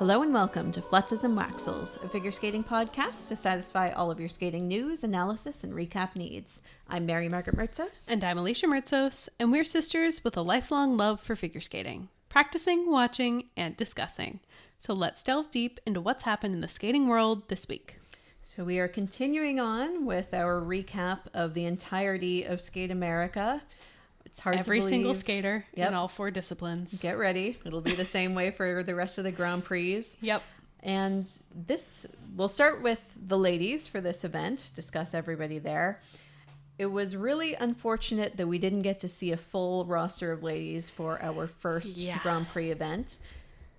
Hello and welcome to Flutzes and Waxels, a figure skating podcast to satisfy all of your skating news, analysis, and recap needs. I'm Mary Margaret Mertzos. And I'm Alicia Mertzos, and we're sisters with a lifelong love for figure skating, practicing, watching, and discussing. So let's delve deep into what's happened in the skating world this week. So we are continuing on with our recap of the entirety of Skate America. It's hard to believe. Every single skater in all four disciplines. Get ready. It'll be the same way for the rest of the Grand Prix. Yep. And we'll start with the ladies for this event, discuss everybody there. It was really unfortunate that we didn't get to see a full roster of ladies for our first Grand Prix event,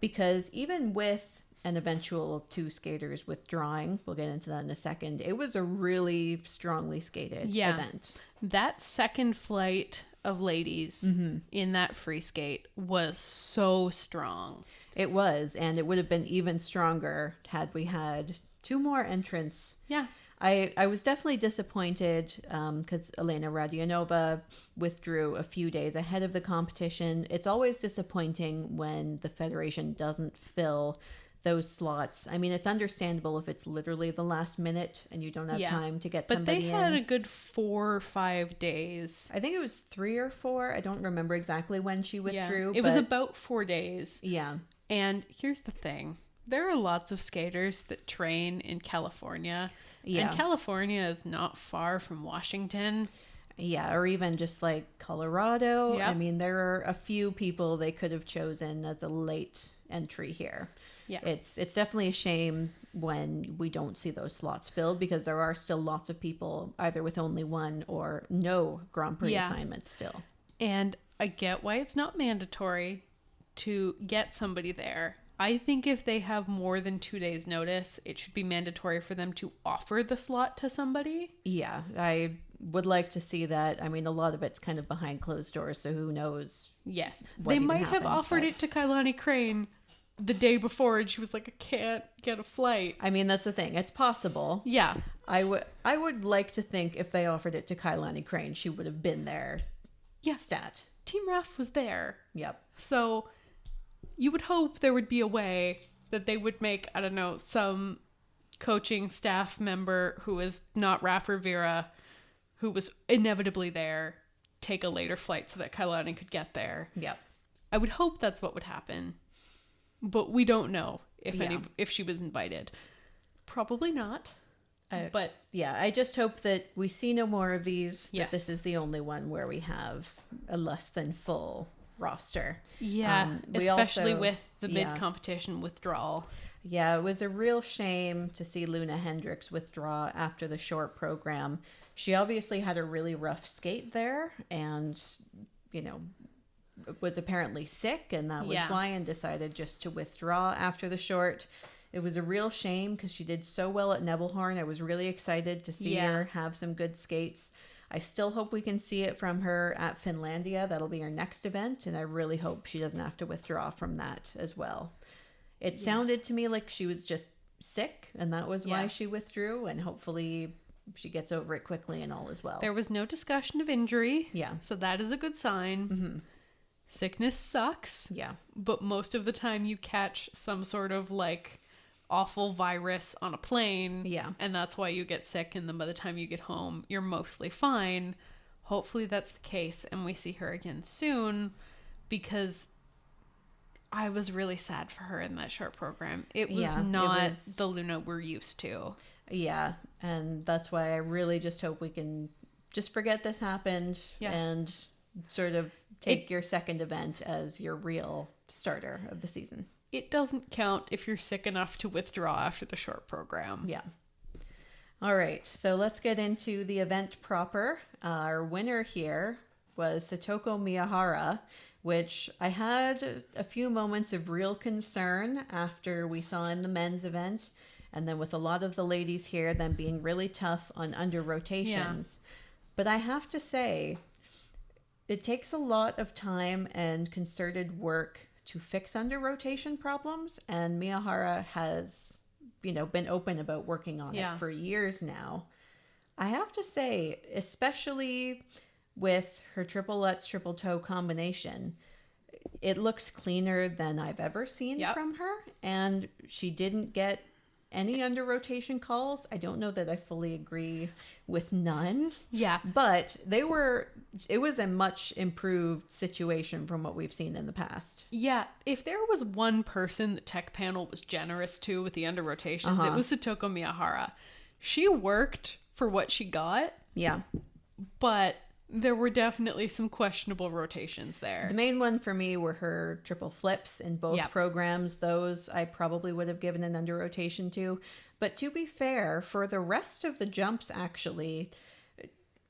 because even with an eventual two skaters withdrawing, we'll get into that in a second, it was a really strongly skated event. That second flight of ladies in that free skate was so strong. It was, and it would have been even stronger had we had two more entrants. Yeah. I was definitely disappointed because Elena Radionova withdrew a few days ahead of the competition. It's always disappointing when the federation doesn't fill those slots. I mean, it's understandable if it's literally the last minute and you don't have time to get somebody in. But they had a good 4 or 5 days. I think it was 3 or 4. I don't remember exactly when she withdrew. It was about 4 days. Yeah. And here's the thing. There are lots of skaters that train in California. Yeah. And California is not far from Washington. Yeah, or even just like Colorado. Yep. I mean, there are a few people they could have chosen as a late entry here. Yeah. It's definitely a shame when we don't see those slots filled, because there are still lots of people either with only one or no Grand Prix assignments still. And I get why it's not mandatory to get somebody there. I think if they have more than 2 days notice, it should be mandatory for them to offer the slot to somebody. Yeah, I would like to see that. I mean, a lot of it's kind of behind closed doors, so who knows? Yes. They might have offered it to Kailani Crane the day before, and she was like, I can't get a flight. I mean, that's the thing. It's possible. Yeah. I would like to think if they offered it to Kailani Crane, she would have been there. Yeah. Stat. Team Raf was there. Yep. So you would hope there would be a way that they would make, I don't know, some coaching staff member who is not Raf Rivera, who was inevitably there, take a later flight so that Kailani could get there. Yep. I would hope that's what would happen. But we don't know if she was invited. Probably not. But yeah, I just hope that we see no more of these. Yes. That this is the only one where we have a less than full roster. Yeah, especially with the mid-competition withdrawal. Yeah, it was a real shame to see Luna Hendricks withdraw after the short program. She obviously had a really rough skate there and, was apparently sick, and that was why, and decided just to withdraw after the short. It was a real shame because she did so well at Nebelhorn. I was really excited to see her have some good skates. I still hope we can see it from her at Finlandia. That'll be her next event, and I really hope she doesn't have to withdraw from that as well. It sounded to me like she was just sick, and that was why she withdrew, and hopefully she gets over it quickly and all as well. There was no discussion of injury. Yeah. So that is a good sign. Mm-hmm. Sickness sucks. Yeah. But most of the time you catch some sort of awful virus on a plane. Yeah. And that's why you get sick. And then by the time you get home, you're mostly fine. Hopefully that's the case. And we see her again soon, because I was really sad for her in that short program. It was not the Luna we're used to. Yeah. And that's why I really just hope we can just forget this happened and sort of take your second event as your real starter of the season. It doesn't count if you're sick enough to withdraw after the short program. Yeah. All right. So let's get into the event proper. Our winner here was Satoko Miyahara, which I had a few moments of real concern after we saw in the men's event. And then with a lot of the ladies here, them being really tough on under rotations. Yeah. But I have to say, it takes a lot of time and concerted work to fix under rotation problems, and Miyahara has, been open about working on it for years now. I have to say, especially with her triple Lutz, triple toe combination, it looks cleaner than I've ever seen Yep. from her. And she didn't get any under rotation calls. I don't know that I fully agree with none, Yeah. but it was a much improved situation from what we've seen in the past. Yeah, if there was one person the tech panel was generous to with the under rotations, it was Satoko Miyahara. She worked for what she got, Yeah. but there were definitely some questionable rotations there. The main one for me were her triple flips in both Yep. programs. Those I probably would have given an under rotation to. But to be fair, for the rest of the jumps, actually,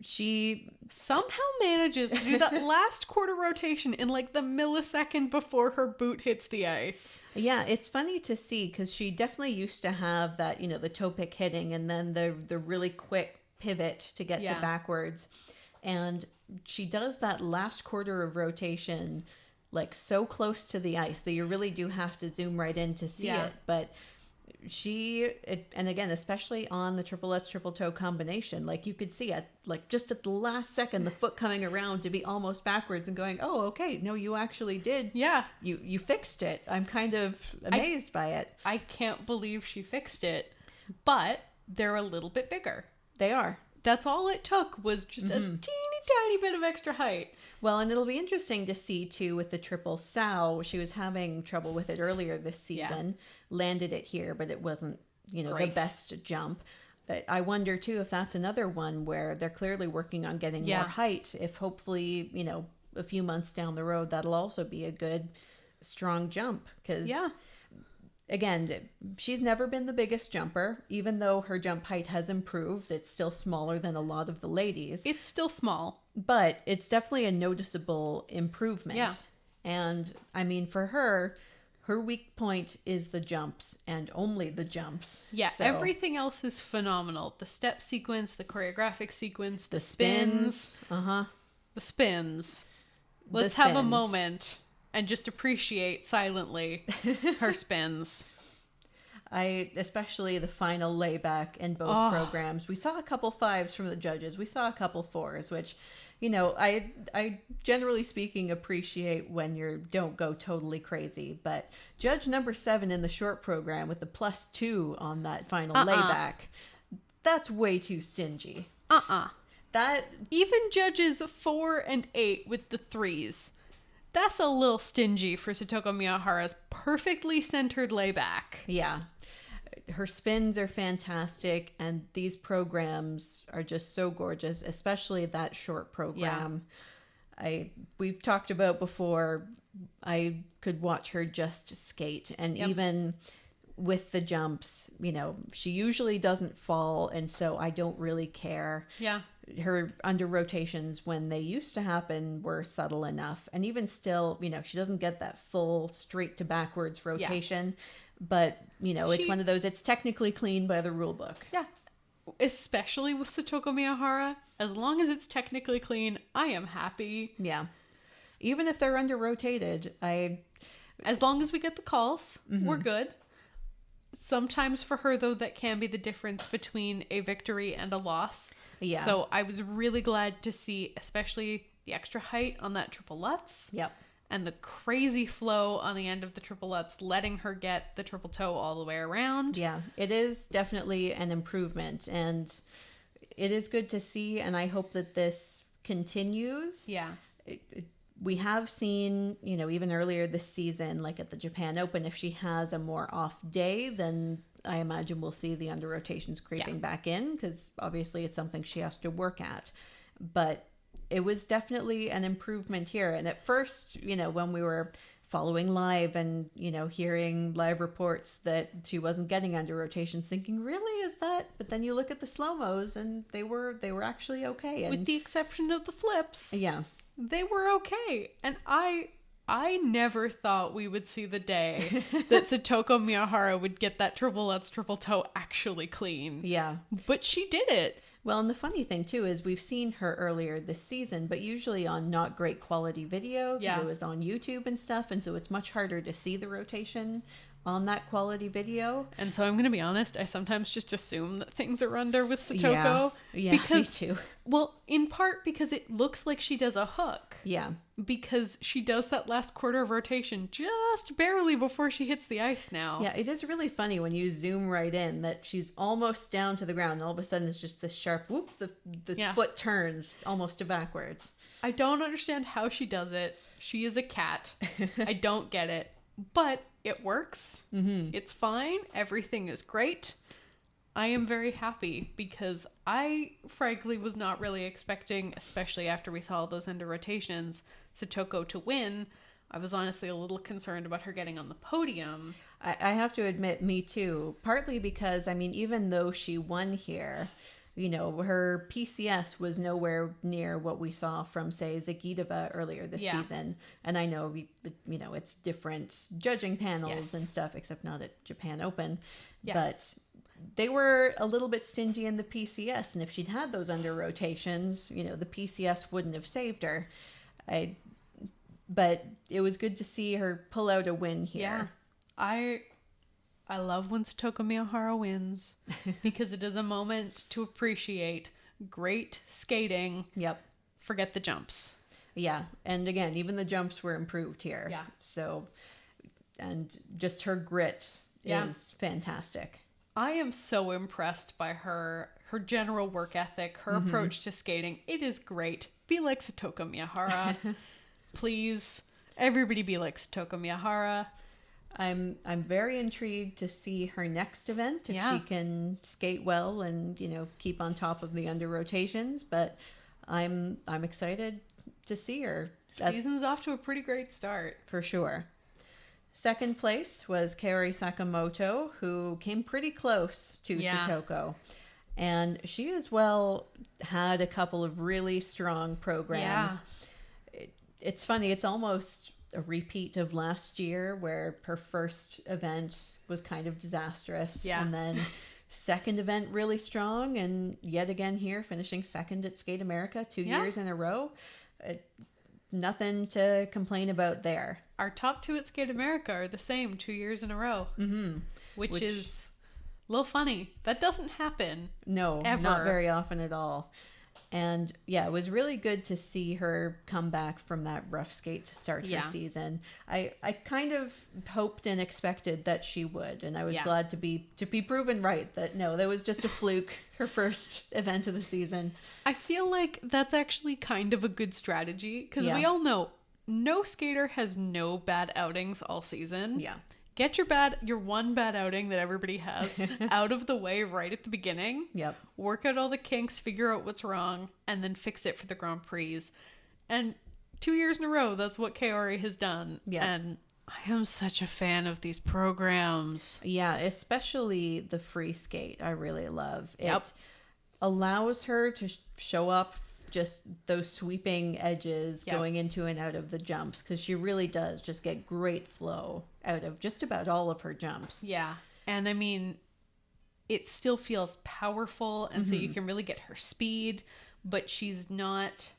she Somehow manages to do that last quarter rotation in like the millisecond before her boot hits the ice. Yeah, it's funny to see because she definitely used to have that, the toe pick hitting and then the really quick pivot to get Yeah. to backwards. And she does that last quarter of rotation like so close to the ice that you really do have to zoom right in to see Yeah. it. But and again, especially on the triple Lutz triple toe combination, like you could see just at the last second, the foot coming around to be almost backwards and going, oh, okay, no, you actually did. Yeah. You fixed it. I'm kind of amazed by it. I can't believe she fixed it, but they're a little bit bigger. They are. That's all it took was just a teeny tiny bit of extra height. Well, and it'll be interesting to see too with the triple sow. She was having trouble with it earlier this season. Landed it here, but it wasn't, the Great. best jump. I wonder too if that's another one where they're clearly working on getting Yeah. more height. If hopefully, a few months down the road, that'll also be a good, strong jump. Because Yeah. again, she's never been the biggest jumper. Even though her jump height has improved, it's still smaller than a lot of the ladies. It's still small. But it's definitely a noticeable improvement. Yeah. And I mean, for her weak point is the jumps and only the jumps. Yeah, So, everything else is phenomenal. The step sequence, the choreographic sequence, the spins. spins. Uh-huh. The spins. The Let's have a spins. moment and just appreciate silently her spins. Especially the final layback in both Oh. programs. We saw a couple fives from the judges. We saw a couple fours, which, I generally speaking appreciate when you don't go totally crazy. But judge number 7 in the short program with the +2 on that final layback, that's way too stingy. That Even judges 4 and 8 with the 3s. That's a little stingy for Satoko Miyahara's perfectly centered layback. Yeah. Her spins are fantastic, and these programs are just so gorgeous, especially that short program. We've talked about before, I could watch her just skate, and Yep. even with the jumps, she usually doesn't fall, and so I don't really care. Yeah. Her under rotations, when they used to happen, were subtle enough, and even still, she doesn't get that full straight to backwards rotation. But it's one of those, it's technically clean by the rule book. Yeah. Especially with Satoko Miyahara. As long as it's technically clean, I am happy. Yeah. Even if they're under rotated, As long as we get the calls, we're good. Sometimes for her, though, that can be the difference between a victory and a loss. Yeah. So I was really glad to see, especially the extra height on that triple Lutz. Yep. And the crazy flow on the end of the triple Lutz, letting her get the triple toe all the way around. Yeah, it is definitely an improvement, and it is good to see, and I hope that this continues. Yeah. We have seen, even earlier this season, like at the Japan Open, if she has a more off day, then I imagine we'll see the under rotations creeping back in, because obviously it's something she has to work at. But it was definitely an improvement here. And at first, when we were following live and, hearing live reports that she wasn't getting under rotations, thinking, really, is that? But then you look at the slow-mos and they wwere actually okay. And With the exception of the flips. yeah. They were okay. And I never thought we would see the day that Satoko Miyahara would get that triple Lutz triple toe actually clean. Yeah. But she did it. Well, and the funny thing, too, is we've seen her earlier this season, but usually on not great quality video, because Yeah. it was on YouTube and stuff, and so it's much harder to see the rotation on that quality video. And so I'm going to be honest, I sometimes just assume that things are under with Satoko. Yeah, because, me too. Well, in part because it looks like she does a hook. Yeah. Because she does that last quarter of rotation just barely before she hits the ice now. Yeah, it is really funny when you zoom right in that she's almost down to the ground and all of a sudden it's just this sharp whoop, the foot turns almost to backwards. I don't understand how she does it. She is a cat. I don't get it. But it works. Mm-hmm. It's fine. Everything is great. I am very happy because I frankly was not really expecting, especially after we saw those under rotations, Satoko to win. I was honestly a little concerned about her getting on the podium. I have to admit, me too. Partly because, I mean, even though she won here, you know, her PCS was nowhere near what we saw from, say, Zagitova earlier this season. And I know, you know, it's different judging panels and stuff, except not at Japan Open. Yeah. But they were a little bit stingy in the PCS. And if she'd had those under rotations, you know, the PCS wouldn't have saved her. But it was good to see her pull out a win here. Yeah. I love when Satoko Miyahara wins because it is a moment to appreciate great skating. Yep. Forget the jumps. Yeah. And again, even the jumps were improved here. Yeah. So, and just her grit is fantastic. I am so impressed by her general work ethic, her approach to skating. It is great. Be like Satoko Miyahara. Please. Everybody be like Satoko Miyahara. I'm very intrigued to see her next event if she can skate well and, you know, keep on top of the under rotations, but I'm excited to see her. Season's off to a pretty great start. For sure. Second place was Kaori Sakamoto, who came pretty close to Satoko. And she as well had a couple of really strong programs. Yeah. It's funny, it's almost a repeat of last year where her first event was kind of disastrous. Yeah. And then second event really strong, and yet again here finishing second at Skate America 2 years in a row. Nothing to complain about there. Our top two at Skate America are the same 2 years in a row. Mm-hmm. Which is a little funny. That doesn't happen. No, ever. Not very often at all. And yeah, it was really good to see her come back from that rough skate to start her season. I kind of hoped and expected that she would, and I was glad to be proven right that no, that was just a fluke, her first event of the season. I feel like that's actually kind of a good strategy because we all know no skater has no bad outings all season. Yeah. Get your one bad outing that everybody has out of the way right at the beginning. Yep. Work out all the kinks, figure out what's wrong, and then fix it for the Grand Prix. And 2 years in a row, that's what Kaori has done. Yeah. And I am such a fan of these programs. Yeah, especially the free skate. I really love. It allows her to show up just those sweeping edges going into and out of the jumps, because she really does just get great flow out of just about all of her jumps. Yeah. And I mean, it still feels powerful, and so you can really get her speed, but she's not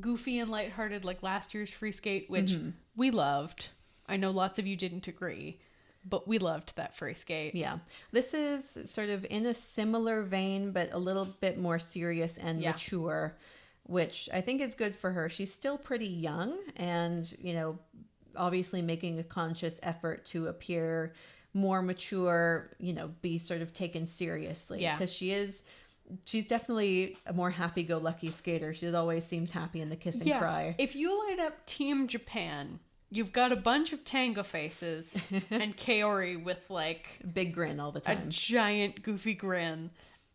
goofy and lighthearted like last year's free skate, which we loved. I know lots of you didn't agree, but we loved that free skate. Yeah. This is sort of in a similar vein, but a little bit more serious and mature, which I think is good for her. She's still pretty young and, you know, obviously making a conscious effort to appear more mature, you know, be sort of taken seriously. Yeah. Because she's definitely a more happy-go-lucky skater. She always seems happy in the kiss and cry. If you line up Team Japan, you've got a bunch of tango faces and Kaori with like big grin all the time. A giant goofy grin.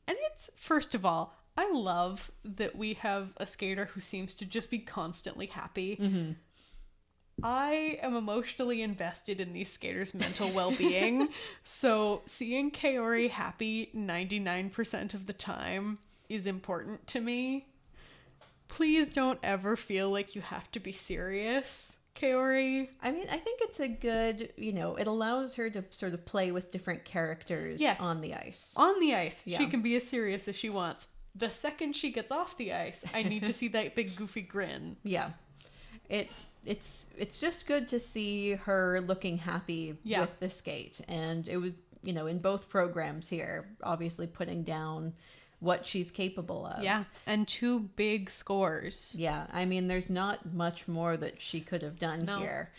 And it's, first of all, I love that we have a skater who seems to just be constantly happy. Mm-hmm. I am emotionally invested in these skaters' mental well-being. So seeing Kaori happy 99% of the time is important to me. Please don't ever feel like you have to be serious, Kaori. I mean, I think it's a good, you know, it allows her to sort of play with different characters on the ice. On the ice, she can be as serious as she wants. The second she gets off the ice, I need to see that big goofy grin. Yeah. It's just good to see her looking happy Yeah. with the skate. And it was, in both programs here, obviously putting down what she's capable of. Yeah. And 2 big scores. Yeah, I mean, there's not much more that she could have done No. here.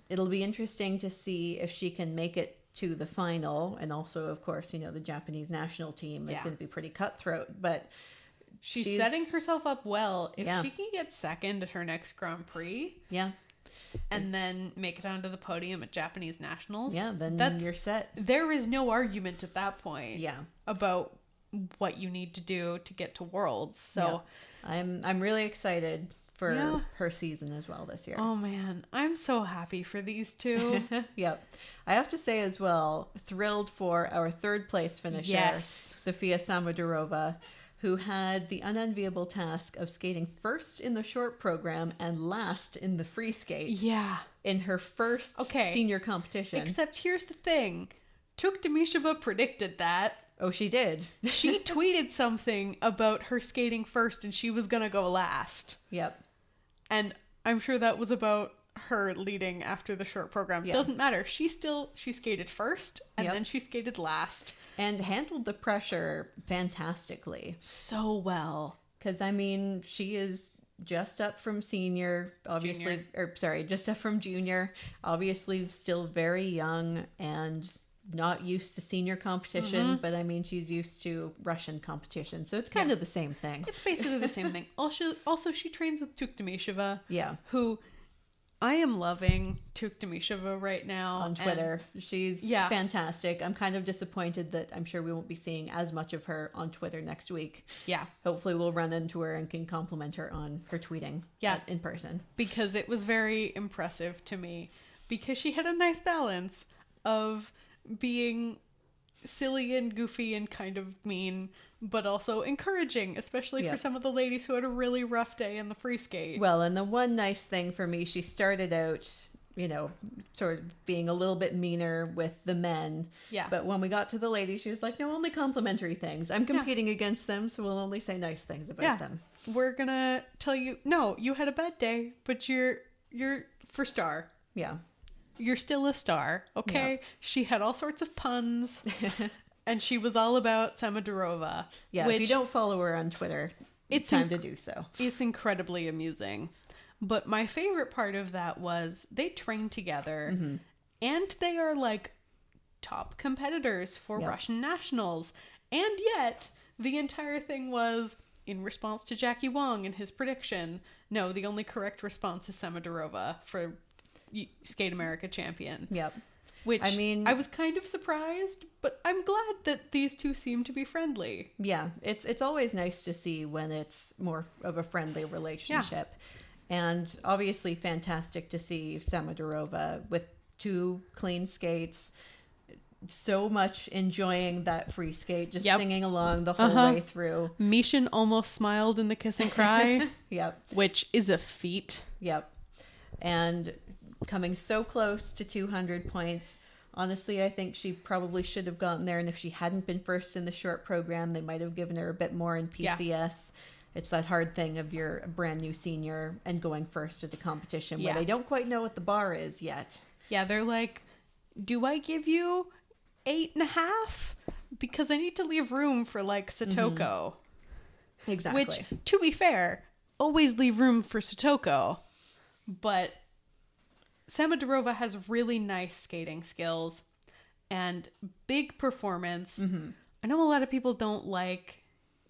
It'll be interesting to see if she can make it to the final, and also, of course, the Japanese national team is Yeah. going to be pretty cutthroat. But She's setting herself up well. If Yeah. she can get second at her next Grand Prix yeah, and then make it onto the podium at Japanese nationals, yeah, then you're set. there is no argument at that point Yeah, about what you need to do to get to Worlds. So, I'm really excited for Yeah. her season as well this year. oh man, I'm so happy for these two. Yep. I have to say as well, thrilled for our third place finisher, Yes. Sofia Samodurova, who had the unenviable task of skating first in the short program and last in the free skate Yeah. in her first Okay. senior competition. Except here's the thing. Tuktamisheva predicted that. Oh, she did. She tweeted something about her skating first and she was going to go last. Yep. And I'm sure that was about her leading after the short program. Yeah. Doesn't matter. She skated first and Yep. then she skated last. And handled the pressure fantastically. So well. Because, I mean, she is just up from senior, obviously, just up from junior, obviously still very young and not used to senior competition, but I mean, she's used to Russian competition. So it's kind of the same thing. It's basically the same thing. Also, she trains with Tuktamisheva, Yeah. who I am loving Tuktamisheva right now. On and- Twitter. She's Yeah. fantastic. I'm kind of disappointed that I'm sure we won't be seeing as much of her on Twitter next week. Yeah. Hopefully we'll run into her and can compliment her on her tweeting in person. Because it was very impressive to me. Because she had a nice balance of being silly and goofy and kind of mean, but also encouraging, especially Yeah. for some of the ladies who had a really rough day in the free skate. Well, and the one nice thing for me, she started out, sort of being a little bit meaner with the men. Yeah. But when we got to the ladies, she was like, no, only complimentary things. I'm competing against them, so we'll only say nice things about them. We're gonna tell you, no, you had a bad day, but you're for star. Yeah. You're still a star, okay? Yeah. She had all sorts of puns, and she was all about Samodurova. Yeah, if you don't follow her on Twitter, it's time to do so. It's incredibly amusing. But my favorite part of that was they train together, and they are like top competitors for Russian nationals. And yet, the entire thing was in response to Jackie Wong and his prediction. No, the only correct response is Samodurova for Skate America champion. Yep. Which, I mean, I was kind of surprised, but I'm glad that these two seem to be friendly. Yeah, it's always nice to see when it's more of a friendly relationship. And obviously fantastic to see Samodurova with 2 clean skates, so much enjoying that free skate, just singing along the whole way through. Mishin almost smiled in the kiss and cry. Yep. Which is a feat. Yep. And coming so close to 200 points. Honestly, I think she probably should have gotten there. And if she hadn't been first in the short program, they might have given her a bit more in PCS. Yeah. It's that hard thing of you're a brand new senior and going first at the competition where they don't quite know what the bar is yet. Yeah, they're like, do I give you 8.5? Because I need to leave room for like Satoko. Exactly. Which, to be fair, always leave room for Satoko. But Samodurova has really nice skating skills and big performance. I know a lot of people don't like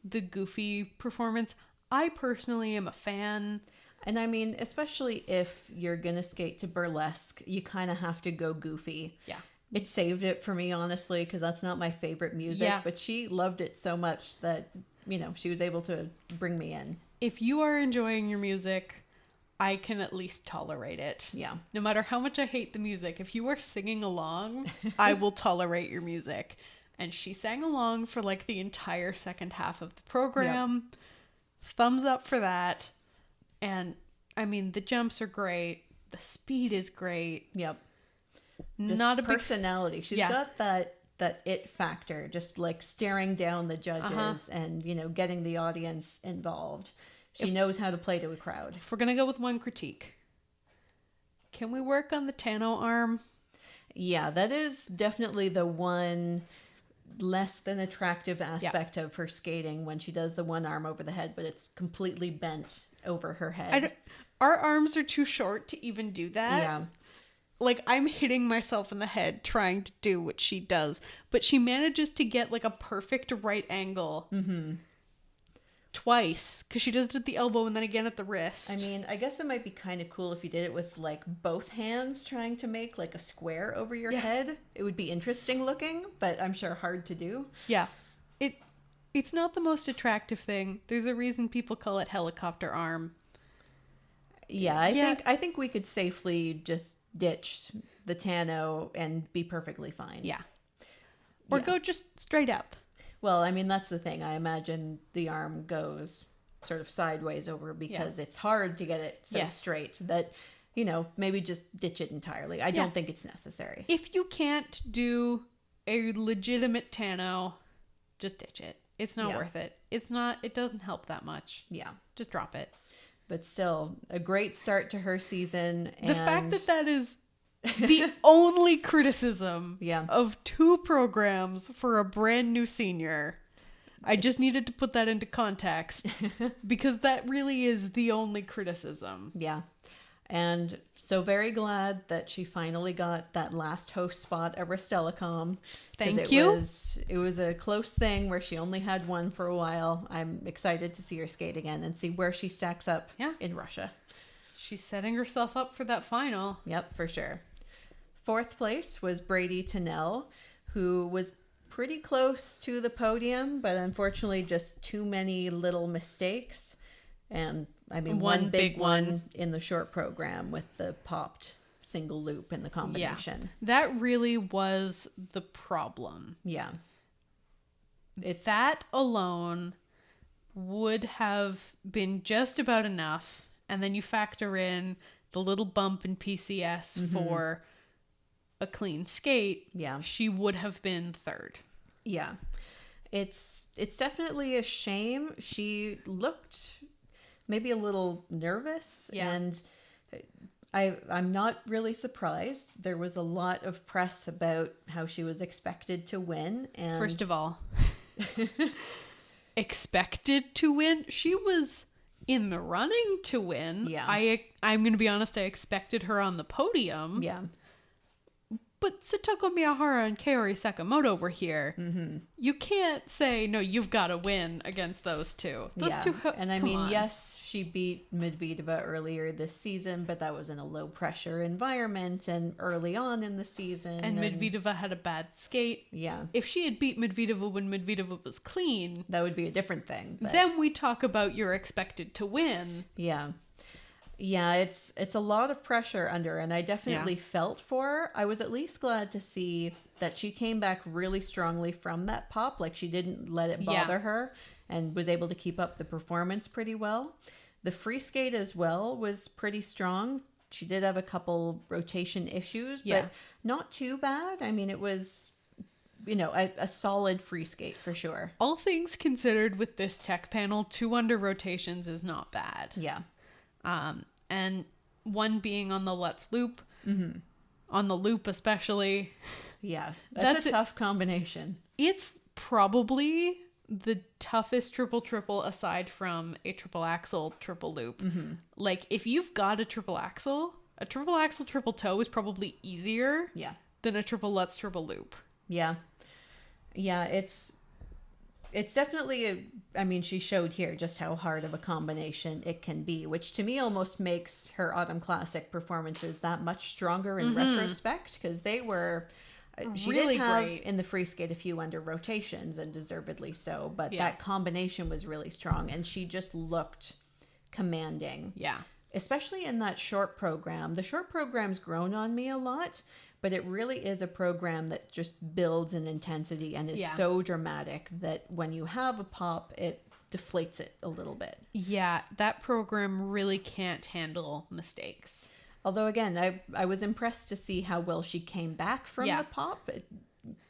the goofy performance. I personally am a fan. And I mean, especially if you're going to skate to burlesque, you kind of have to go goofy. Yeah. It saved it for me, honestly, because that's not my favorite music. Yeah. But she loved it so much that, she was able to bring me in. If you are enjoying your music, I can at least tolerate it. Yeah. No matter how much I hate the music, if you are singing along, I will tolerate your music. And she sang along for like the entire second half of the program. Yep. Thumbs up for that. And I mean, the jumps are great. The speed is great. Yep. Just not a personality. She's got that it factor, just like staring down the judges and, getting the audience involved. She knows how to play to a crowd. If we're going to go with one critique, can we work on the Tano arm? Yeah, that is definitely the one less than attractive aspect of her skating when she does the one arm over the head, but it's completely bent over her head. Our arms are too short to even do that. Yeah. Like, I'm hitting myself in the head trying to do what she does, but she manages to get like a perfect right angle. Twice, because she does it at the elbow and then again at the wrist. I mean, I guess it might be kind of cool if you did it with like both hands trying to make like a square over your head. It would be interesting looking, but I'm sure hard to do. Yeah. It's not the most attractive thing. There's a reason people call it helicopter arm. Yeah, I think we could safely just ditch the Tano and be perfectly fine. Yeah. Or go just straight up. Well, I mean, that's the thing. I imagine the arm goes sort of sideways over because it's hard to get it so straight that, you know, maybe just ditch it entirely. I don't think it's necessary. If you can't do a legitimate Tano, just ditch it. It's not worth it. It doesn't help that much. Yeah. Just drop it. But still, a great start to her season. The fact that that is the only criticism of 2 programs for a brand new senior. I just needed to put that into context because that really is the only criticism. Yeah. And so very glad that she finally got that last host spot at Rastelicom. Thank you. It was a close thing where she only had one for a while. I'm excited to see her skate again and see where she stacks up in Russia. She's setting herself up for that final. Yep, for sure. 4th place was Brady Tennell, who was pretty close to the podium, but unfortunately just too many little mistakes. And I mean, one big one in the short program with the popped single loop in the combination. Yeah, that really was the problem. Yeah. That alone would have been just about enough. And then you factor in the little bump in PCS for a clean skate. Yeah. She would have been 3rd. Yeah. It's definitely a shame. She looked maybe a little nervous, and I'm not really surprised. There was a lot of press about how she was expected to win, and first of all, expected to win. She was in the running to win. Yeah. I'm going to be honest, I expected her on the podium. Yeah. But Satoko Miyahara and Kaori Sakamoto were here. You can't say, no, you've got to win against those two. Those two, and I mean, yes, she beat Medvedeva earlier this season, but that was in a low-pressure environment and early on in the season. And Medvedeva had a bad skate. Yeah. If she had beat Medvedeva when Medvedeva was clean, that would be a different thing. But then we talk about you're expected to win. Yeah. Yeah, it's a lot of pressure under her, and I definitely felt for her. I was at least glad to see that she came back really strongly from that pop. Like, she didn't let it bother her and was able to keep up the performance pretty well. The free skate as well was pretty strong. She did have a couple rotation issues, but not too bad. I mean, it was, you know, a solid free skate for sure. All things considered with this tech panel, 2 under rotations is not bad. Yeah. And one being on the Let's loop, on the loop especially. Yeah, that's a tough combination. It's probably the toughest triple aside from a triple axel triple loop. Like, if you've got a triple axel triple toe is probably easier than a triple Let's triple loop. Yeah. Yeah, it's definitely I mean, she showed here just how hard of a combination it can be, which to me almost makes her Autumn Classic performances that much stronger in retrospect, because they were she really did have great in the free skate a few under rotations, and deservedly so, but that combination was really strong, and she just looked commanding. Yeah. Especially in that short program. The short program's grown on me a lot, but it really is a program that just builds in intensity and is so dramatic that when you have a pop, it deflates it a little bit. Yeah, that program really can't handle mistakes. Although, again, I was impressed to see how well she came back from the pop.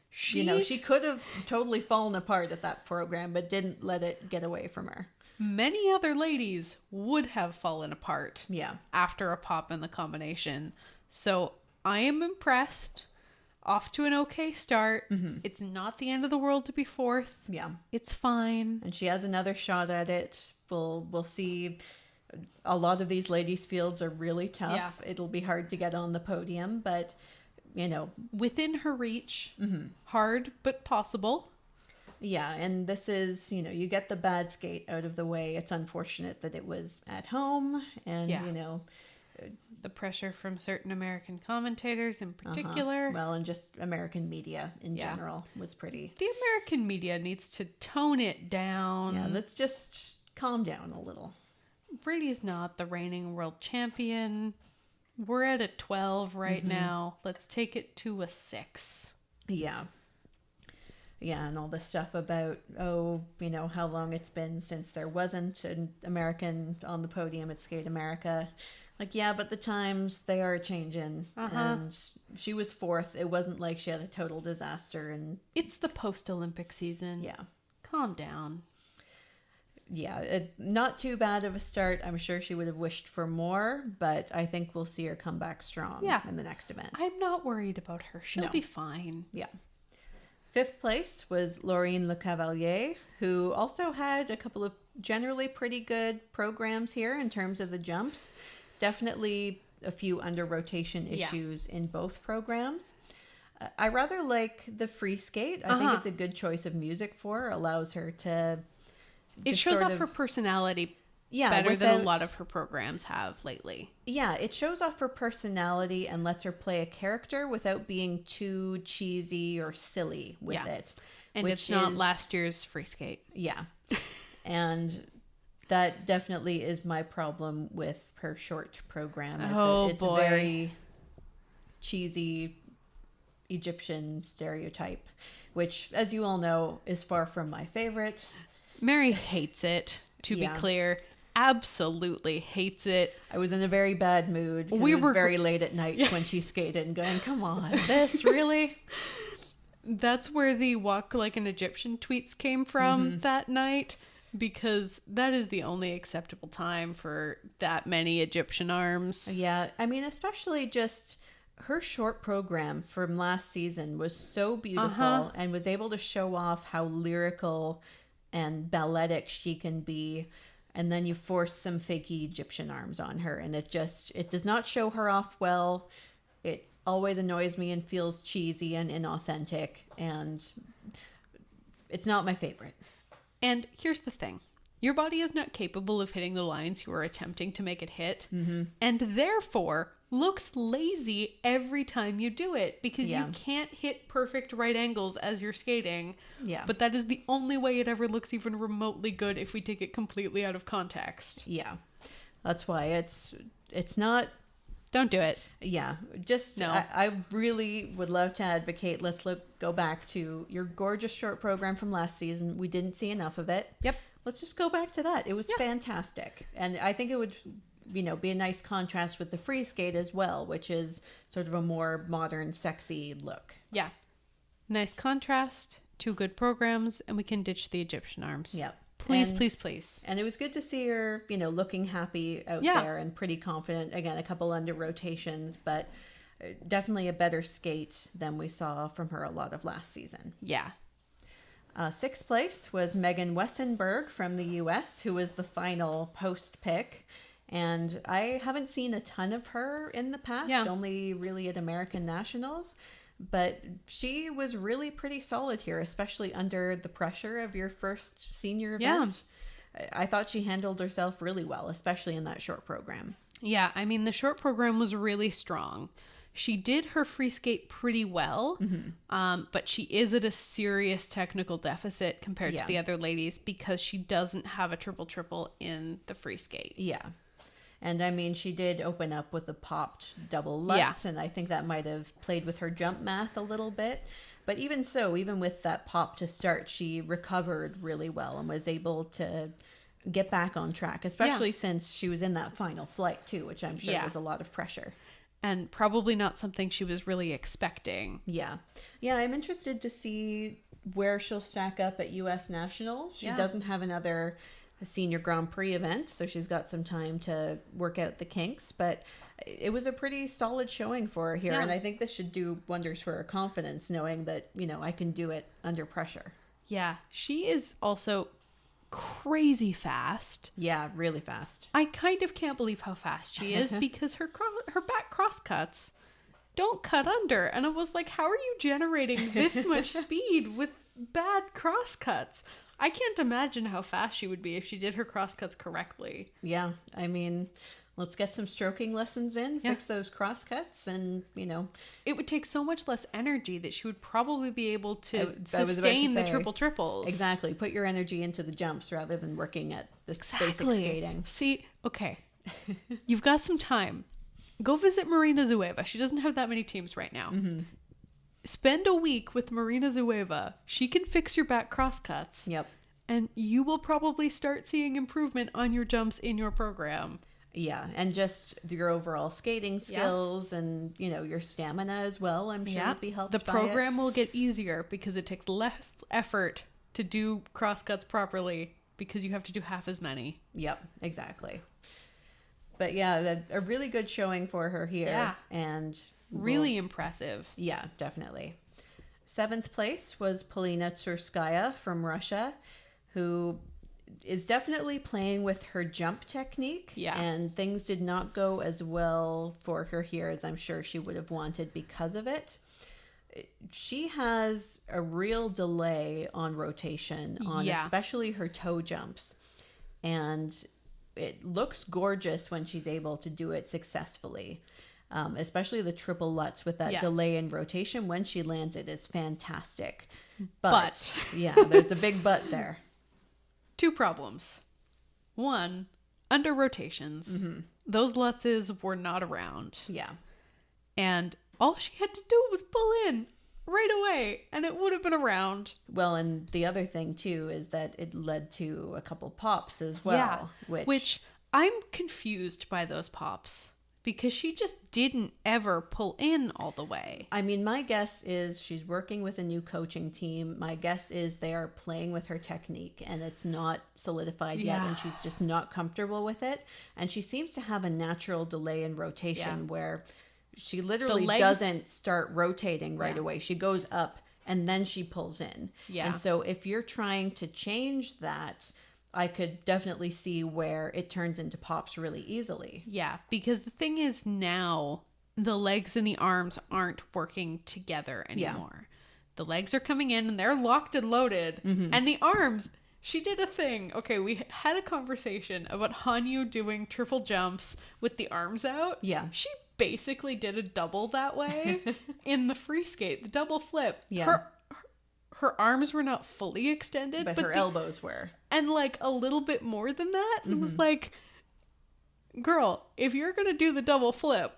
She could have totally fallen apart at that program, but didn't let it get away from her. Many other ladies would have fallen apart Yeah. after a pop in the combination. So I am impressed. Off to an okay start. It's not the end of the world to be fourth. Yeah. It's fine. And she has another shot at it. We'll see. A lot of these ladies' fields are really tough. Yeah. It'll be hard to get on the podium, but Within her reach. Hard, but possible. yeah. And this is, you get the bad skate out of the way. It's unfortunate that it was at home, and Yeah. The pressure from certain American commentators in particular. well, and just American media in Yeah. general was pretty. The American media needs to tone it down. Yeah, let's just calm down a little. Brady's not the reigning world champion. We're at a 12 right now. Let's take it to a 6. Yeah. Yeah, and all this stuff about, how long it's been since there wasn't an American on the podium at Skate America. Like, yeah, but the times, they are changing. And she was fourth. It wasn't like she had a total disaster. And It's the post-Olympic season. yeah. Calm down. Yeah, not too bad of a start. I'm sure she would have wished for more, but I think we'll see her come back strong in the next event. I'm not worried about her. She'll No. be fine. Yeah. Fifth place was Laureen Le Cavalier, who also had a couple of generally pretty good programs here in terms of the jumps. Definitely a few under rotation issues in both programs. I rather like the free skate. I think it's a good choice of music for her. Allows her to... It just shows sort off of- her personality yeah, better than a without- lot of her programs have lately. Yeah, it shows off her personality and lets her play a character without being too cheesy or silly with Yeah. it. And which it's not is- last year's free skate. Yeah. And that definitely is my problem with her short program. Is Oh, that it's boy. very cheesy Egyptian stereotype, which, as you all know, is far from my favorite. Mary hates it, to Yeah. be clear. Absolutely hates it. I was in a very bad mood. 'Cause We it was were- very late at night when she skated and going, come on, this really? That's where the walk like an Egyptian tweets came from that night, because that is the only acceptable time for that many Egyptian arms. Yeah, I mean, especially just her short program from last season was so beautiful and was able to show off how lyrical and balletic she can be. And then you force some fakey Egyptian arms on her, and it does not show her off well. It always annoys me and feels cheesy and inauthentic, and it's not my favorite. And here's the thing. Your body is not capable of hitting the lines you are attempting to make it hit, and therefore looks lazy every time you do it, because Yeah. you can't hit perfect right angles as you're skating. Yeah. But that is the only way it ever looks even remotely good if we take it completely out of context. Yeah. That's why it's not. Don't do it. Yeah, just No. I really would love to advocate. Let's go back to your gorgeous short program from last season. We didn't see enough of it. Yep. Let's just go back to that. It was fantastic, and I think it would, be a nice contrast with the free skate as well, which is sort of a more modern, sexy look. Yeah. Nice contrast, 2 good programs, and we can ditch the Egyptian arms. Yep. Please, And- please, please. And it was good to see her, looking happy out Yeah. there and pretty confident. Again, a couple under rotations, but definitely a better skate than we saw from her a lot of last season. Yeah. Sixth place was Megan Wessenberg from the US, who was the final post pick. And I haven't seen a ton of her in the past, Yeah. only really at American Nationals. But she was really pretty solid here, especially under the pressure of your first senior event. I thought she handled herself really well, especially in that short program. Yeah, I mean, the short program was really strong. She did her free skate pretty well, but she is at a serious technical deficit compared Yeah. to the other ladies, because she doesn't have a triple in the free skate. Yeah. And I mean, she did open up with a popped double Lutz, and I think that might have played with her jump math a little bit. But even so, even with that pop to start, she recovered really well and was able to get back on track, especially since she was in that final flight too, which I'm sure was a lot of pressure. And probably not something she was really expecting. Yeah. Yeah, I'm interested to see where she'll stack up at US Nationals. She doesn't have another Senior Grand Prix event, so she's got some time to work out the kinks, but it was a pretty solid showing for her here. Yeah. And I think this should do wonders for her confidence, knowing that, I can do it under pressure. Yeah, she is also crazy fast. Yeah, really fast. I kind of can't believe how fast she is because her back cross cuts don't cut under. And I was like, how are you generating this much speed with bad cross cuts? I can't imagine how fast she would be if she did her cross cuts correctly. Yeah, I mean, let's get some stroking lessons in, fix those cross cuts, and, It would take so much less energy that she would probably be able to I was about to sustain the say, triple triples. Exactly. Put your energy into the jumps rather than working at this basic skating. See, okay. You've got some time. Go visit Marina Zueva. She doesn't have that many teams right now. Mm-hmm. Spend a week with Marina Zueva. She can fix your back cross cuts. Yep. And you will probably start seeing improvement on your jumps in your program. Yeah, and just your overall skating skills and, your stamina as well, I'm sure would be helped The by program will get easier because it takes less effort to do cross cuts properly because you have to do half as many. Yep, exactly. But yeah, a really good showing for her here. Yeah. And Really impressive. Yeah, definitely. 7th place was Polina Tsurskaya from Russia, who is definitely playing with her jump technique. Yeah. And things did not go as well for her here as I'm sure she would have wanted because of it. She has a real delay on rotation on especially her toe jumps. And it looks gorgeous when she's able to do it successfully. Especially the triple Lutz with that delay in rotation. When she lands it is fantastic. But yeah, there's a big but there. 2 problems. 1, under rotations. Mm-hmm. Those Lutzes were not around. Yeah. And all she had to do was pull in right away and it would have been around. Well, and the other thing too is that it led to a couple pops as well. Which I'm confused by those pops. Because she just didn't ever pull in all the way. I mean, my guess is she's working with a new coaching team. My guess is they are playing with her technique and it's not solidified yet and she's just not comfortable with it. And she seems to have a natural delay in rotation where she literally doesn't start rotating right away. She goes up and then she pulls in. Yeah. And so if you're trying to change that, I could definitely see where it turns into pops really easily. Yeah, because the thing is now the legs and the arms aren't working together anymore. The legs are coming in and they're locked and loaded. Mm-hmm. And the arms, she did a thing. Okay, we had a conversation about Hanyu doing triple jumps with the arms out. Yeah. She basically did a double that way in the free skate, the double flip. Yeah. Her arms were not fully extended, but her elbows were. And like a little bit more than that. It was like, girl, if you're going to do the double flip,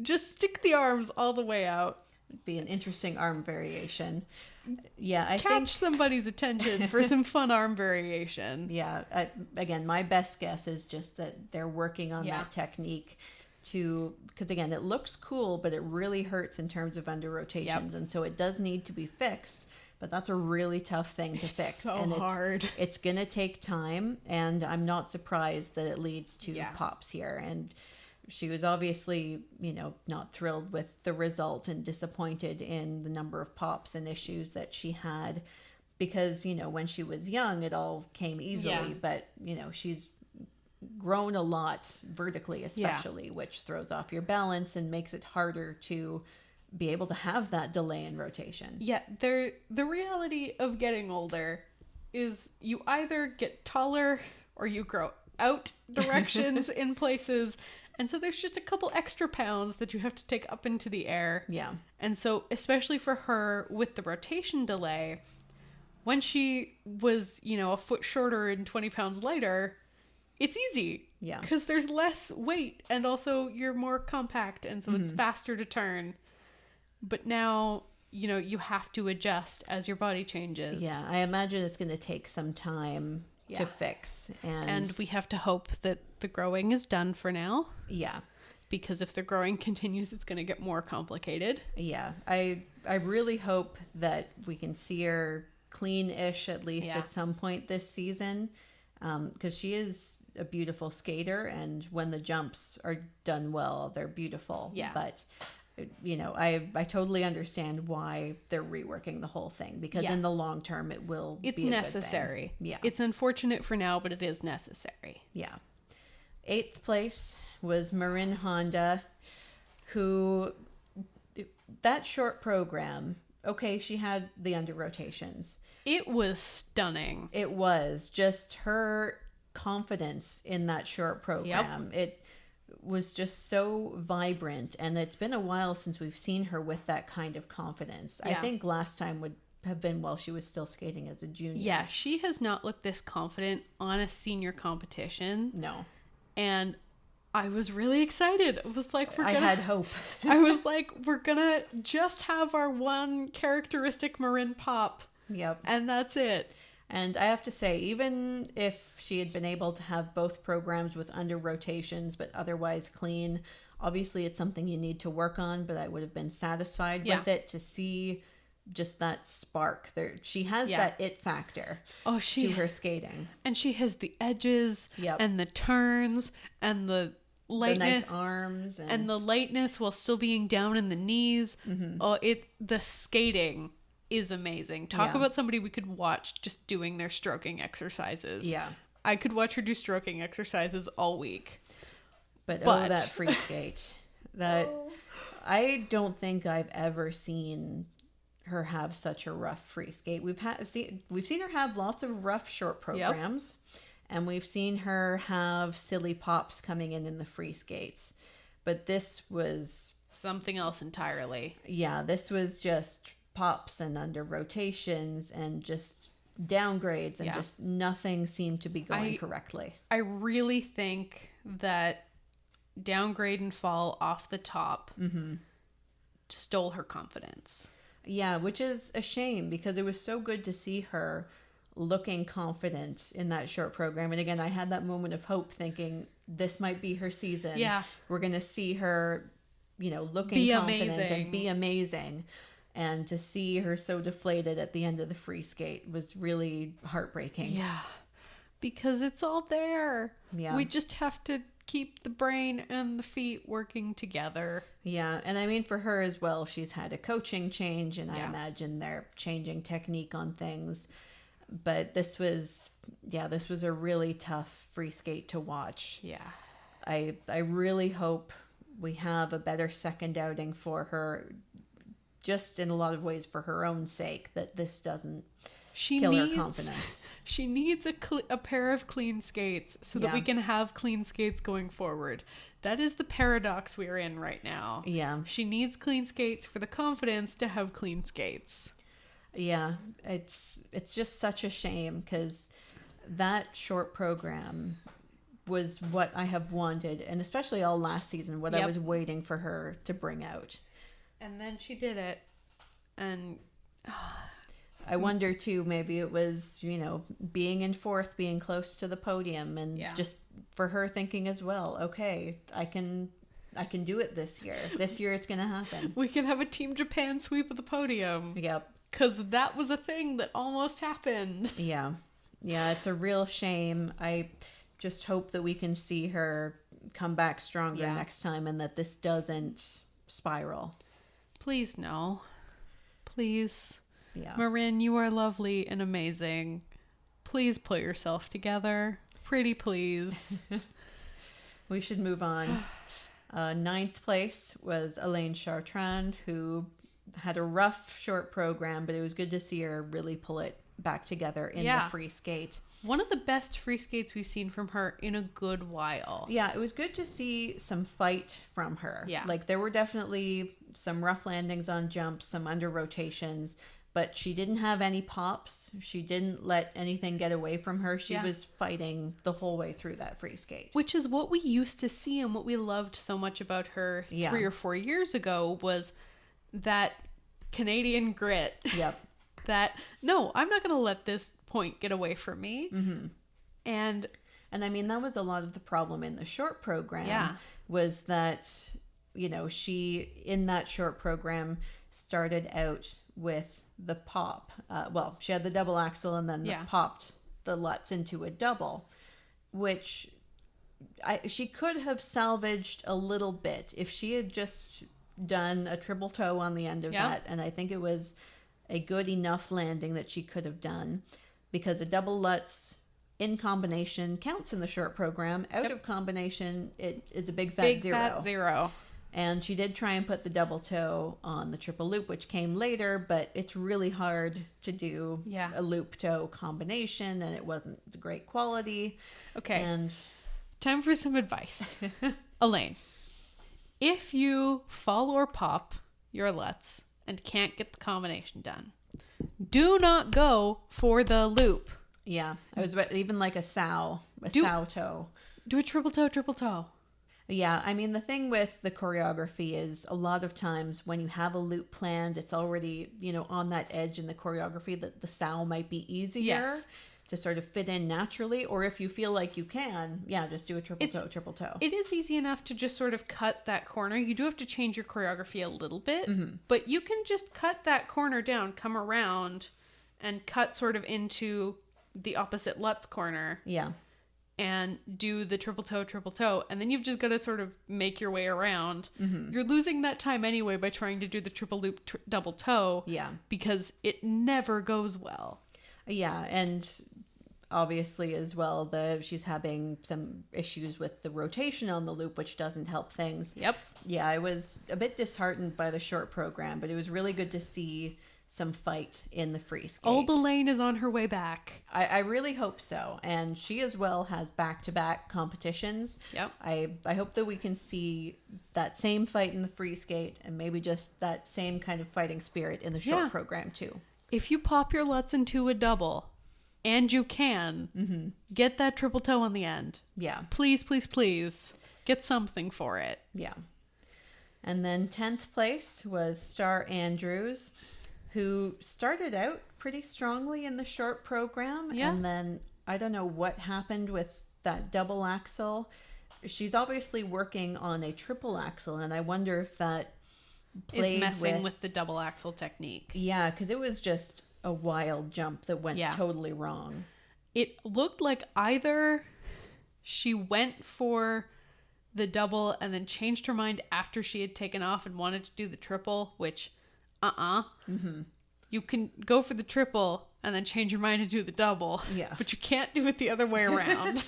just stick the arms all the way out. It'd be an interesting arm variation. Yeah, I Catch think somebody's attention for some fun arm variation. Yeah, again, my best guess is just that they're working on that technique because again, it looks cool, but it really hurts in terms of under rotations. And so it does need to be fixed, but that's a really tough thing to fix. So and hard. It's going to take time, and I'm not surprised that it leads to pops here. And she was obviously, not thrilled with the result and disappointed in the number of pops and issues that she had because, when she was young, it all came easily, but, she's grown a lot vertically, especially, which throws off your balance and makes it harder to be able to have that delay in rotation. Yeah, the reality of getting older is you either get taller or you grow out directions in places. And so there's just a couple extra pounds that you have to take up into the air. Yeah. And so especially for her with the rotation delay, when she was, a foot shorter and 20 pounds lighter, it's easy. Yeah. Because there's less weight and also you're more compact and so it's faster to turn. But now, you have to adjust as your body changes. Yeah, I imagine it's going to take some time to fix. And we have to hope that the growing is done for now. Yeah. Because if the growing continues, it's going to get more complicated. Yeah. I really hope that we can see her clean-ish at least at some point this season. because she is a beautiful skater, and when the jumps are done well, they're beautiful. Yeah. But I totally understand why they're reworking the whole thing, because in the long term it will It's be a necessary. good thing. Yeah. It's unfortunate for now, but it is necessary. Yeah. 8th place was Marin Honda, who, that short program, okay, she had the under rotations. It was stunning. It was just her confidence in that short program. It was just so vibrant, and it's been a while since we've seen her with that kind of confidence. I think last time would have been while she was still skating as a junior. Yeah, she has not looked this confident on a senior competition. No. And I was really excited. I was like, I had hope. I was like, we're gonna just have our one characteristic Marin pop. Yep. And that's it. And I have to say, even if she had been able to have both programs with under rotations but otherwise clean, obviously it's something you need to work on, but I would have been satisfied with it to see just that spark. There, she has that it factor to her skating. And she has the edges and the turns and the lightness, the nice arms and the lightness while still being down in the knees. Oh, the skating is amazing. Talk about somebody we could watch just doing their stroking exercises. Yeah. I could watch her do stroking exercises all week. But oh, that free skate. I don't think I've ever seen her have such a rough free skate. We've seen her have lots of rough short programs, and we've seen her have silly pops coming in the free skates. But this was something else entirely. Yeah, this was just pops and under rotations and just downgrades, and just nothing seemed to be going correctly. I really think that downgrade and fall off the top stole her confidence. Yeah, which is a shame, because it was so good to see her looking confident in that short program. And again, I had that moment of hope, thinking this might be her season. Yeah. We're going to see her, looking confident and be amazing. And to see her so deflated at the end of the free skate was really heartbreaking. Yeah, because it's all there. Yeah. We just have to keep the brain and the feet working together. Yeah, and I mean, for her as well, she's had a coaching change, and I imagine they're changing technique on things. But this was a really tough free skate to watch. Yeah. I really hope we have a better second outing for her, just in a lot of ways for her own sake, that this doesn't kill her confidence. She needs a pair of clean skates so that we can have clean skates going forward. That is the paradox we're in right now. Yeah. She needs clean skates for the confidence to have clean skates. Yeah, it's just such a shame, because that short program was what I have wanted, and especially all last season, what I was waiting for her to bring out. And then she did it. And I wonder too, maybe it was, being in 4th, being close to the podium, and just for her thinking as well, okay, I can do it this year. This year it's going to happen. We can have a Team Japan sweep of the podium. Yep. Because that was a thing that almost happened. Yeah. Yeah, it's a real shame. I just hope that we can see her come back stronger next time, and that this doesn't spiral. Please no. Please. Yeah. Marin, you are lovely and amazing. Please pull yourself together. Pretty please. We should move on. 9th place was Elaine Chartrand, who had a rough short program, but it was good to see her really pull it back together in the free skate. One of the best free skates we've seen from her in a good while. Yeah, it was good to see some fight from her. Yeah. Like, there were definitely some rough landings on jumps, some under rotations, but she didn't have any pops. She didn't let anything get away from her. She was fighting the whole way through that free skate. Which is what we used to see, and what we loved so much about her 3 or 4 years ago was that Canadian grit. Yep. That, no, I'm not going to let this point get away from me. Mm-hmm. And I mean, that was a lot of the problem in the short program, was that, she, in that short program, started out with the pop. She had the double axel and then the popped the Lutz into a double, which she could have salvaged a little bit if she had just done a triple toe on the end of that. And I think it was a good enough landing that she could have done, because a double Lutz in combination counts in the short program. Out of combination, it is a big fat zero. Fat zero. And she did try and put the double toe on the triple loop, which came later, but it's really hard to do a loop toe combination, and it wasn't great quality. Okay. And time for some advice. Elaine, if you fall or pop your Lutz and can't get the combination done, do not go for the loop. Yeah. I was even like a sow toe. Do a triple toe. Yeah, I mean, the thing with the choreography is a lot of times when you have a loop planned, it's already, on that edge in the choreography that the sow might be easier to sort of fit in naturally. Or if you feel like you can, just do a triple toe. It is easy enough to just sort of cut that corner. You do have to change your choreography a little bit, but you can just cut that corner down, come around, and cut sort of into the opposite Lutz corner. Yeah. And do the triple toe, and then you've just got to sort of make your way around. You're losing that time anyway by trying to do the triple loop double toe. Yeah. Because it never goes well. Yeah, and obviously as well, she's having some issues with the rotation on the loop, which doesn't help things. Yep. Yeah, I was a bit disheartened by the short program, but it was really good to see some fight in the free skate. Old Elaine is on her way back. I really hope so. And she as well has back-to-back competitions. Yep. I hope that we can see that same fight in the free skate, and maybe just that same kind of fighting spirit in the short program too. If you pop your Lutz into a double, and you can, get that triple toe on the end. Yeah. Please, please, please. Get something for it. Yeah. And then 10th place was Star Andrews, who started out pretty strongly in the short program. Yeah. And then I don't know what happened with that double axel. She's obviously working on a triple axel, and I wonder if that is messing with the double axel technique. Yeah, because it was just a wild jump that went totally wrong. It looked like either she went for the double and then changed her mind after she had taken off and wanted to do the triple, which you can go for the triple and then change your mind to do the double, but you can't do it the other way around.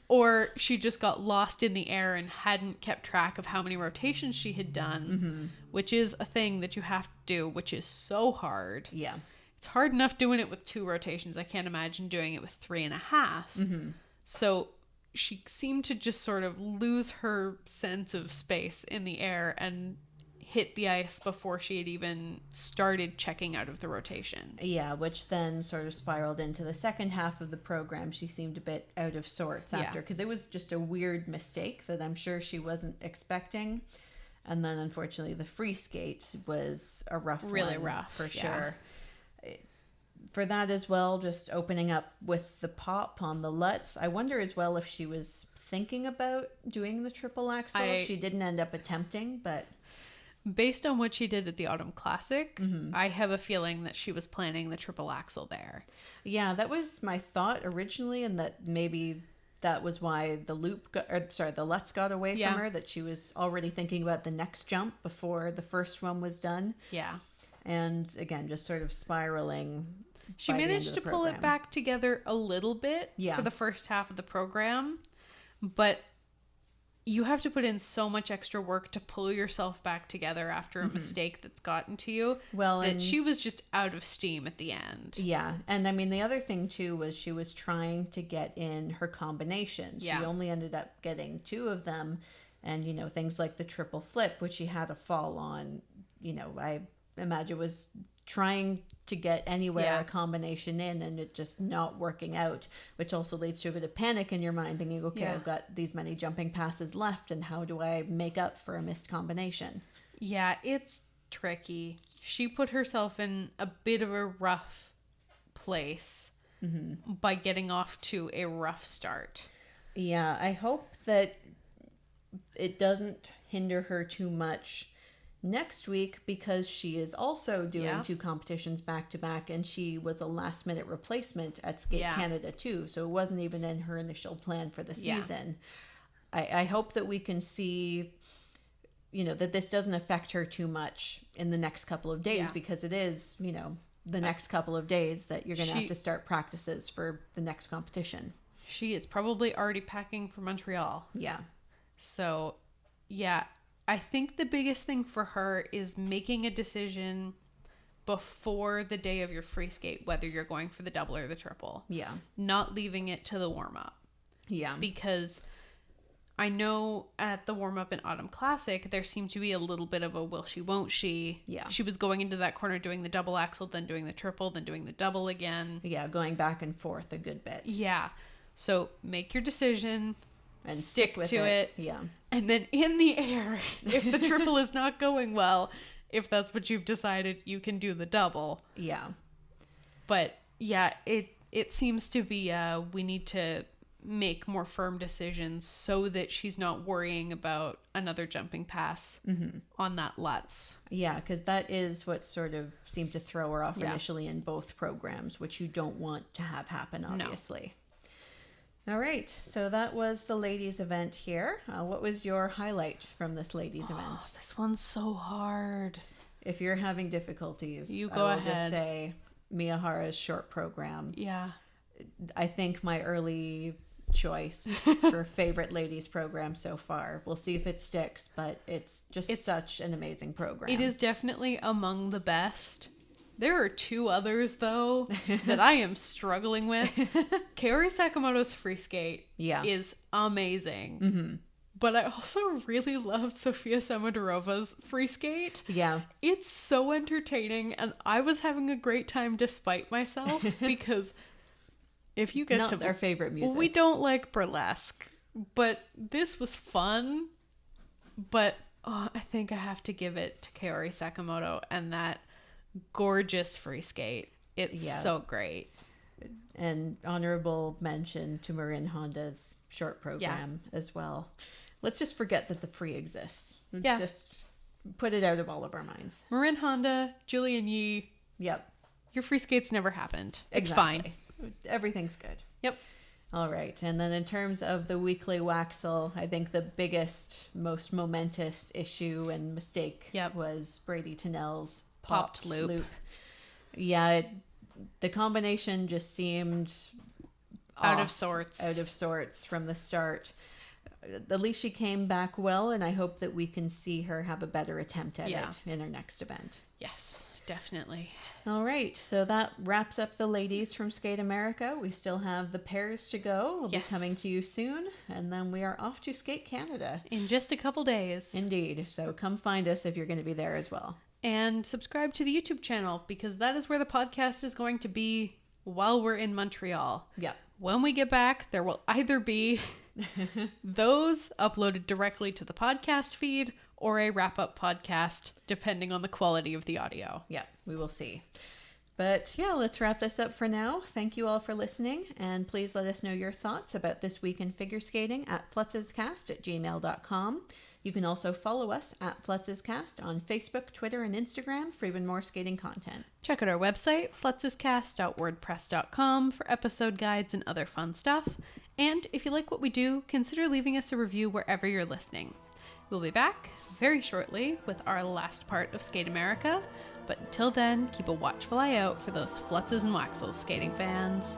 Or she just got lost in the air and hadn't kept track of how many rotations she had done, which is a thing that you have to do, which is so hard. Yeah. It's hard enough doing it with 2 rotations. I can't imagine doing it with 3.5. So she seemed to just sort of lose her sense of space in the air and hit the ice before she had even started checking out of the rotation. Yeah, which then sort of spiraled into the second half of the program. She seemed a bit out of sorts after, because it was just a weird mistake that I'm sure she wasn't expecting. And then unfortunately the free skate was a rough really one, rough for sure. For that as well, just opening up with the pop on the Lutz. I wonder as well if she was thinking about doing the triple axel. She didn't end up attempting, but based on what she did at the Autumn Classic, I have a feeling that she was planning the triple axel there. Yeah, that was my thought originally, and that maybe that was why the Lutz got away from her, that she was already thinking about the next jump before the first one was done. Yeah. And again, just sort of spiraling. She managed to pull it back together a little bit for the first half of the program, but you have to put in so much extra work to pull yourself back together after a mistake that's gotten to you. Well, that she was just out of steam at the end. Yeah. And I mean, the other thing too was she was trying to get in her combinations. She only ended up getting 2 of them. And, things like the triple flip, which she had a fall on, I imagine was trying to get anywhere a combination in, and it just not working out, which also leads to a bit of panic in your mind, thinking, okay, I've got these many jumping passes left, and how do I make up for a missed combination? Yeah, it's tricky. She put herself in a bit of a rough place by getting off to a rough start. Yeah, I hope that it doesn't hinder her too much next week, because she is also doing Yeah. 2 competitions back to back, and she was a last minute replacement at Skate Yeah. Canada too, so it wasn't even in her initial plan for the Yeah. season. I hope that we can see, that this doesn't affect her too much in the next couple of days, Yeah. because it is, the next couple of days that you're going to have She- to start practices for the next competition. She is probably already packing for Montreal. Yeah. So, yeah, I think the biggest thing for her is making a decision before the day of your free skate, whether you're going for the double or the triple. Yeah. Not leaving it to the warm-up. Yeah. Because I know at the warm-up in Autumn Classic, there seemed to be a little bit of a will she, won't she. Yeah. She was going into that corner doing the double axel, then doing the triple, then doing the double again. Yeah, going back and forth a good bit. Yeah. So make your decision And stick with to it. Yeah. And then in the air, if the triple is not going well, if that's what you've decided, you can do the double. Yeah. But yeah, it seems to be we need to make more firm decisions so that she's not worrying about another jumping pass on that Lutz. Yeah, because that is what sort of seemed to throw her off Yeah. initially in both programs, which you don't want to have happen, obviously. All right, so that was the ladies' event here. What was your highlight from this ladies' event? This one's so hard. If you're having difficulties, You I go will ahead. just say Miyahara's short program. Yeah. I think my early choice for favorite ladies program so far. We'll see if it sticks, but it's such an amazing program. It is definitely among the best. There are 2 others, though, that I am struggling with. Kaori Sakamoto's free skate is amazing. Mm-hmm. But I also really loved Sofia Samodirova's free skate. Yeah. It's so entertaining, and I was having a great time despite myself, because if you guys Not our favorite music. we don't like burlesque, but this was fun. But I think I have to give it to Kaori Sakamoto and that gorgeous free skate. It's so great. And honorable mention to Marin Honda's short program as well. Let's just forget that the free exists. Yeah. Just put it out of all of our minds. Marin Honda, Julian Yee, Yep. your free skates never happened. It's Exactly. fine. Everything's good. Yep. All right. And then in terms of the weekly Waxel, I think the biggest, most momentous issue and mistake was Brady Tennell's Popped loop. Yeah, the combination just seemed Out of off, sorts. Out of sorts from the start. At least she came back well, and I hope that we can see her have a better attempt at it in her next event. Yes, definitely. All right, so that wraps up the ladies from Skate America. We still have the pairs to go. We'll be coming to you soon, and then we are off to Skate Canada. In just a couple days. Indeed, so come find us if you're going to be there as well. And subscribe to the YouTube channel, because that is where the podcast is going to be while we're in Montreal. Yep. When we get back, there will either be those uploaded directly to the podcast feed or a wrap-up podcast, depending on the quality of the audio. Yeah, we will see. But yeah, let's wrap this up for now. Thank you all for listening, and please let us know your thoughts about this week in figure skating at flutzescast@gmail.com. You can also follow us at Flutzescast on Facebook, Twitter, and Instagram for even more skating content. Check out our website, flutzescast.wordpress.com, for episode guides and other fun stuff. And if you like what we do, consider leaving us a review wherever you're listening. We'll be back very shortly with our last part of Skate America, but until then, keep a watchful eye out for those Flutzes and Waxels skating fans.